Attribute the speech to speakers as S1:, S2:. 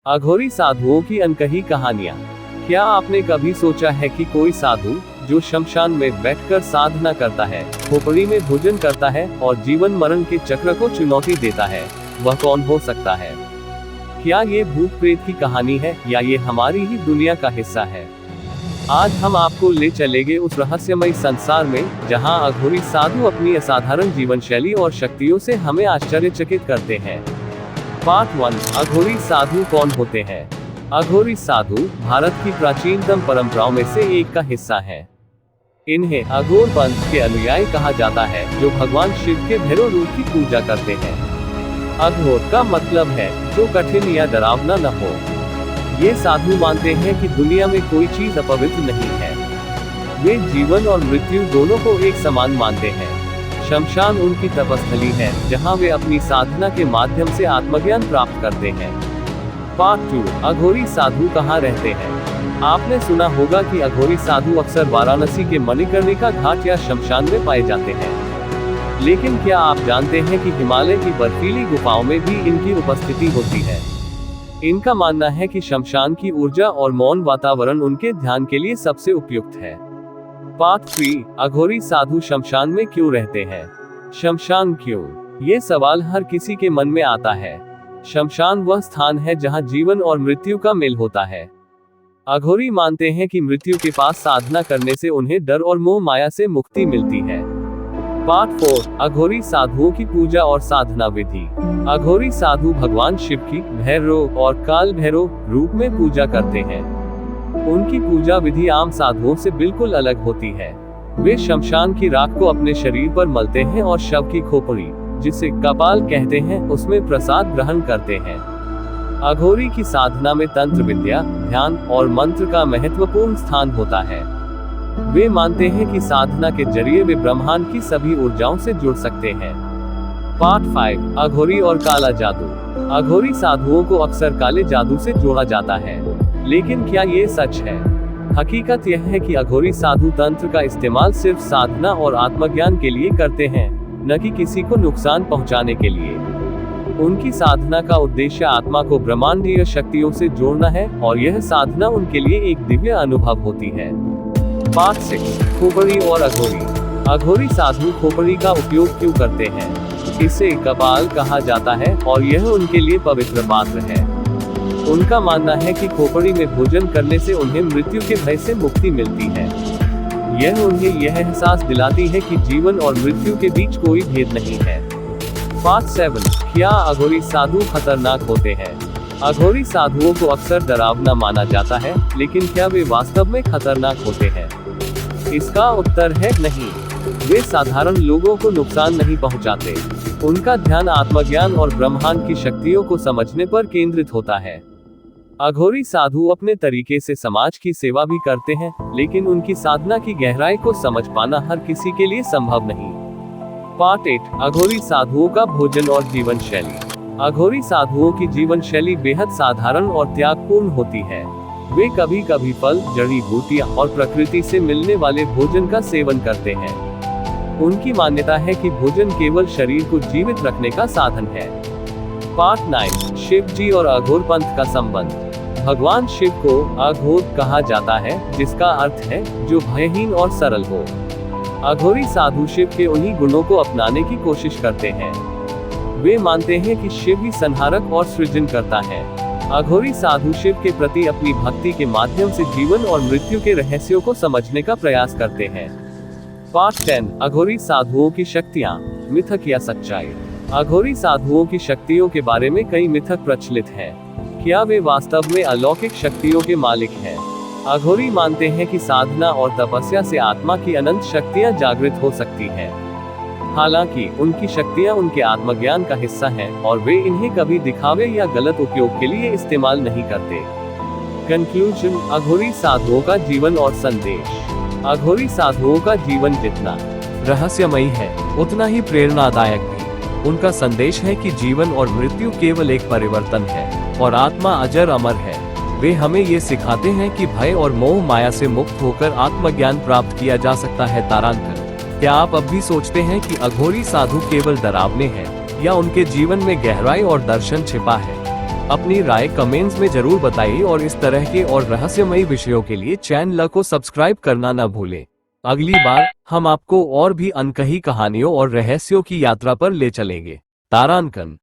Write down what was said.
S1: अघोरी साधुओं की अनकही कहानियां। क्या आपने कभी सोचा है कि कोई साधु जो शमशान में बैठकर साधना करता है, खोपड़ी में भोजन करता है और जीवन मरण के चक्र को चुनौती देता है, वह कौन हो सकता है? क्या ये भूत प्रेत की कहानी है या ये हमारी ही दुनिया का हिस्सा है? आज हम आपको ले चलेंगे उस रहस्यमय संसार में जहां अघोरी साधु अपनी असाधारण जीवन शैली और शक्तियों से हमें आश्चर्यचकित करते हैं। पार्ट 1, अघोरी साधु कौन होते हैं? अघोरी साधु भारत की प्राचीनतम परंपराओं में से एक का हिस्सा है। इन्हें अघोर पंथ के अनुयायी कहा जाता है, जो भगवान शिव के भैरव रूप की पूजा करते हैं। अघोर का मतलब है जो कठिन या डरावना न हो। ये साधु मानते हैं कि दुनिया में कोई चीज अपवित्र नहीं है। वे जीवन और मृत्यु दोनों को एक समान मानते हैं। शमशान उनकी तपस्थली है, जहां वे अपनी साधना के माध्यम से आत्मज्ञान प्राप्त करते हैं। पार्ट 2, अघोरी साधु कहाँ रहते हैं? आपने सुना होगा कि अघोरी साधु अक्सर वाराणसी के मणिकर्णिका घाट या शमशान में पाए जाते हैं। लेकिन क्या आप जानते हैं कि हिमालय की बर्फीली गुफाओं में भी इनकी उपस्थिति होती है? इनका मानना है कि शमशान की ऊर्जा और मौन वातावरण उनके ध्यान के लिए सबसे उपयुक्त है। पार्ट 3, अघोरी साधु शमशान में क्यों रहते हैं? शमशान क्यों? ये सवाल हर किसी के मन में आता है। शमशान वह स्थान है जहां जीवन और मृत्यु का मेल होता है। अघोरी मानते हैं कि मृत्यु के पास साधना करने से उन्हें डर और मोह माया से मुक्ति मिलती है। पार्ट 4, अघोरी साधुओं की पूजा और साधना विधि। अघोरी साधु भगवान शिव की भैरव और काल भैरव रूप में पूजा करते हैं। उनकी पूजा विधि आम साधुओं से बिल्कुल अलग होती है। वे शमशान की राख को अपने शरीर पर मलते हैं और शव की खोपड़ी, जिसे कपाल कहते हैं, उसमें प्रसाद ग्रहण करते हैं। अघोरी की साधना में तंत्र विद्या, ध्यान और मंत्र का महत्वपूर्ण स्थान होता है। वे मानते हैं कि साधना के जरिए वे ब्रह्मांड की सभी ऊर्जाओं से जुड़ सकते हैं। पार्ट 5, अघोरी और काला जादू। अघोरी साधुओं को अक्सर काले जादू से जोड़ा जाता है, लेकिन क्या ये सच है? हकीकत यह है कि अघोरी साधु तंत्र का इस्तेमाल सिर्फ साधना और आत्मज्ञान के लिए करते हैं, न कि किसी को नुकसान पहुंचाने के लिए। उनकी साधना का उद्देश्य आत्मा को ब्रह्मांडीय शक्तियों से जोड़ना है, और यह साधना उनके लिए एक दिव्य अनुभव होती है। पार्ट 6, खोपड़ी और अघोरी। अघोरी साधु खोपड़ी का उपयोग क्यों करते हैं? इसे कपाल कहा जाता है और यह उनके लिए पवित्र पात्र है। उनका मानना है कि खोपड़ी में भोजन करने से उन्हें मृत्यु के भय से मुक्ति मिलती है। यह उन्हें यह एहसास दिलाती है कि जीवन और मृत्यु के बीच कोई भेद नहीं है। पार्ट 7, क्या अघोरी साधु खतरनाक होते हैं? अघोरी साधुओं को अक्सर डरावना माना जाता है, लेकिन क्या वे वास्तव में खतरनाक होते हैं? इसका उत्तर है नहीं। वे साधारण लोगों को नुकसान नहीं पहुंचाते। उनका ध्यान आत्मज्ञान और ब्रह्मांड की शक्तियों को समझने पर केंद्रित होता है। अघोरी साधु अपने तरीके से समाज की सेवा भी करते हैं, लेकिन उनकी साधना की गहराई को समझ पाना हर किसी के लिए संभव नहीं। पार्ट 8, अघोरी साधुओं का भोजन और जीवन शैली। अघोरी साधुओं की जीवन शैली बेहद साधारण और त्यागपूर्ण होती है। वे कभी कभी फल, जड़ी बूटियां और प्रकृति से मिलने वाले भोजन का सेवन करते हैं। उनकी मान्यता है कि भोजन केवल शरीर को जीवित रखने का साधन है। पार्ट 9, शिव जी और अघोर पंथ का संबंध। भगवान शिव को अघोर कहा जाता है, जिसका अर्थ है जो भयहीन और सरल हो। अघोरी साधु शिव के उन्हीं गुणों को अपनाने की कोशिश करते हैं। वे मानते हैं कि शिव ही संहारक और सृजनकर्ता है। अघोरी साधु शिव के प्रति अपनी भक्ति के माध्यम से जीवन और मृत्यु के रहस्यों को समझने का प्रयास करते हैं। पार्ट 10, अघोरी साधुओं की शक्तियां, मिथक या सच्चाई। अघोरी साधुओं की शक्तियों के बारे में कई मिथक प्रचलित हैं। क्या वे वास्तव में अलौकिक शक्तियों के मालिक हैं? अघोरी मानते हैं कि साधना और तपस्या से आत्मा की अनंत शक्तियां जागृत हो सकती हैं। हालांकि उनकी शक्तियां उनके आत्मज्ञान का हिस्सा हैं, और वे इन्हें कभी दिखावे या गलत उपयोग के लिए इस्तेमाल नहीं करते। कंक्लूजन, अघोरी साधुओं का जीवन और संदेश। अघोरी साधुओं का जीवन जितना रहस्यमयी है, उतना ही प्रेरणादायक भी। उनका संदेश है कि जीवन और मृत्यु केवल एक परिवर्तन है, और आत्मा अजर अमर है। वे हमें ये सिखाते हैं कि भय और मोह माया से मुक्त होकर आत्मज्ञान प्राप्त किया जा सकता है। तारांकन, क्या आप अब भी सोचते हैं कि अघोरी साधु केवल डरावने हैं, या उनके जीवन में गहराई और दर्शन छिपा है? अपनी राय कमेंट्स में जरूर बताइए और इस तरह के और रहस्यमयी विषयों के लिए चैनल को सब्सक्राइब करना न भूलें। अगली बार हम आपको और भी अनकही कहानियों और रहस्यों की यात्रा पर ले चलेंगे। तारांकन।